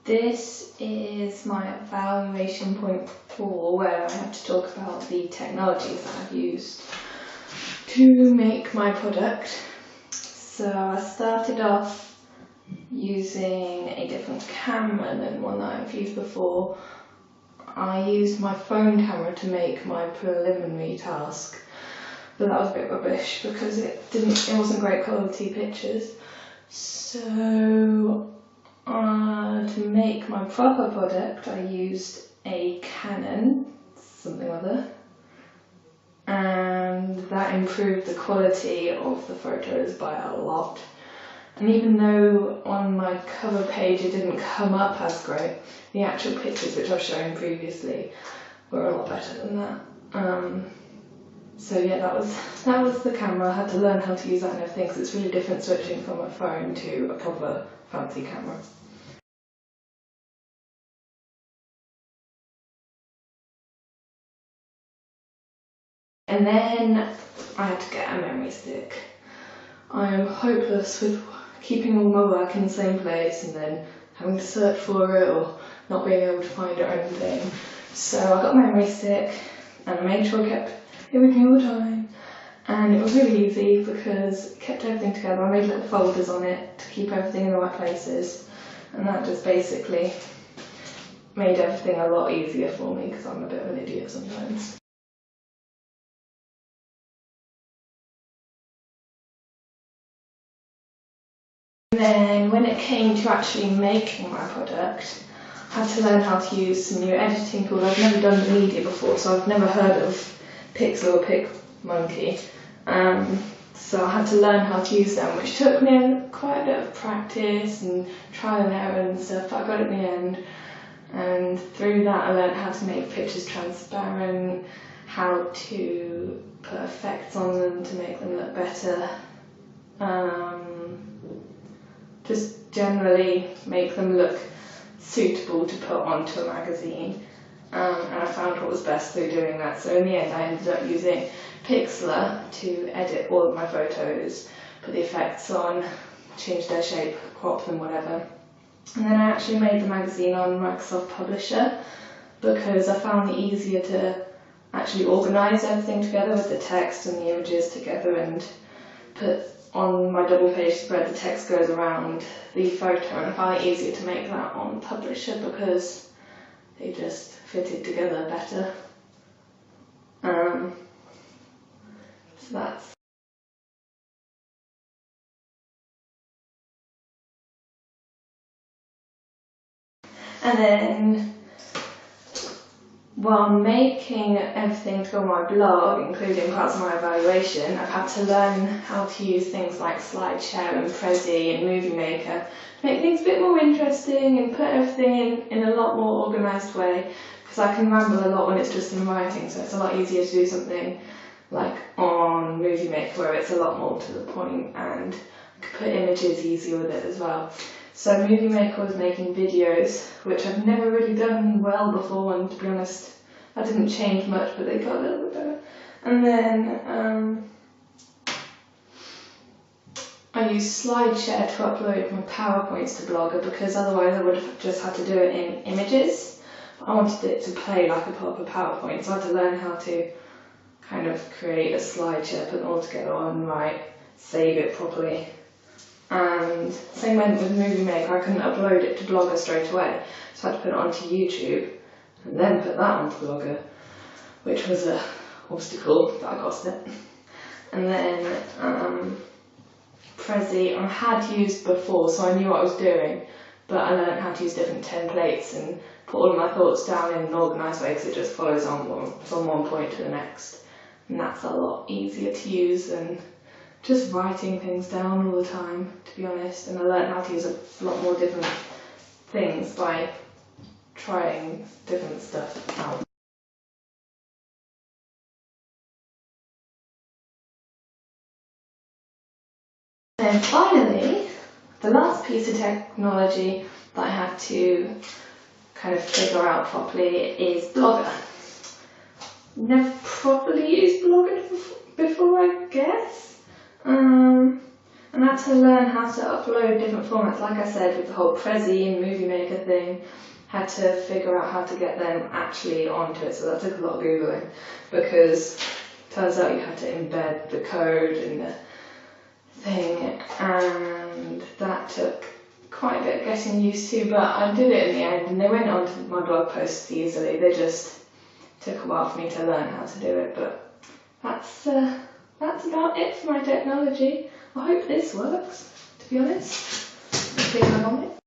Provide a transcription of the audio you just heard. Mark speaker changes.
Speaker 1: This is my evaluation point 4, where I have to talk about the technologies that I've used to make my product. So I started off using a different camera than one that I've used before. I used my phone camera to make my preliminary task, but that was a bit rubbish because it wasn't great quality pictures. So to make my proper product, I used a Canon, something or other, and that improved the quality of the photos by a lot. And even though on my cover page it didn't come up as great, the actual pictures which I've shown previously were a lot better than that. So yeah, that was the camera. I had to learn how to use that and everything, because it's really different switching from a phone to a proper fancy camera. And then I had to get a memory stick. I am hopeless with keeping all my work in the same place and then having to search for it or not being able to find it or anything. So I got a memory stick and I made sure I kept it with me all the time. And it was really easy because it kept everything together. I made little folders on it to keep everything in the right places. And that just basically made everything a lot easier for me because I'm a bit of an idiot sometimes. And then when it came to actually making my product, I had to learn how to use some new editing tools. I've never done media before, so I've never heard of Pixel or PicMonkey. So I had to learn how to use them, which took me quite a bit of practice and trial and error and stuff, but I got it in the end. And through that I learned how to make pictures transparent, how to put effects on them to make them look better. Just generally make them look suitable to put onto a magazine. And I found what was best through doing that. So in the end I ended up using Pixel to edit all of my photos, put the effects on, change their shape, crop them, whatever. And then I actually made the magazine on Microsoft Publisher because I found it easier to actually organise everything together with the text and the images together, and put on my double page spread the text goes around the photo, and I found it easier to make that on Publisher because they just fitted together better. So that's. And then while making everything to go on my blog, including parts of my evaluation, I've had to learn how to use things like SlideShare and Prezi and Movie Maker to make things a bit more interesting and put everything in a lot more organised way, because I can ramble a lot when it's just in writing, so it's a lot easier to do something like on Movie Maker where it's a lot more to the point and I can put images easier with it as well. So Movie Maker was making videos, which I've never really done well before, and to be honest, I didn't change much, but they got a little bit better. And then I used SlideShare to upload my PowerPoints to Blogger, because otherwise I would have just had to do it in images. I wanted it to play like a proper PowerPoint, so I had to learn how to kind of create a SlideShare, put them all together on right, save it properly. And same went with Movie Maker. I couldn't upload it to Blogger straight away, so I had to put it onto YouTube and then put that onto Blogger, which was an obstacle that I got it. And then Prezi I had used before, so I knew what I was doing, but I learned how to use different templates and put all of my thoughts down in an organised way, because it just follows on from one point to the next, and that's a lot easier to use than just writing things down all the time, to be honest. And I learned how to use a lot more different things by trying different stuff out. And finally, the last piece of technology that I had to kind of figure out properly is Blogger. Never properly used Blogger before, I guess. And I had to learn how to upload different formats, like I said, with the whole Prezi and Movie Maker thing. Had to figure out how to get them actually onto it, so that took a lot of Googling, because it turns out you have to embed the code in the thing, and that took quite a bit of getting used to, but I did it in the end, and they went onto my blog posts easily. They just took a while for me to learn how to do it, but that's about it for my technology. I hope this works, to be honest. I think I'm on it.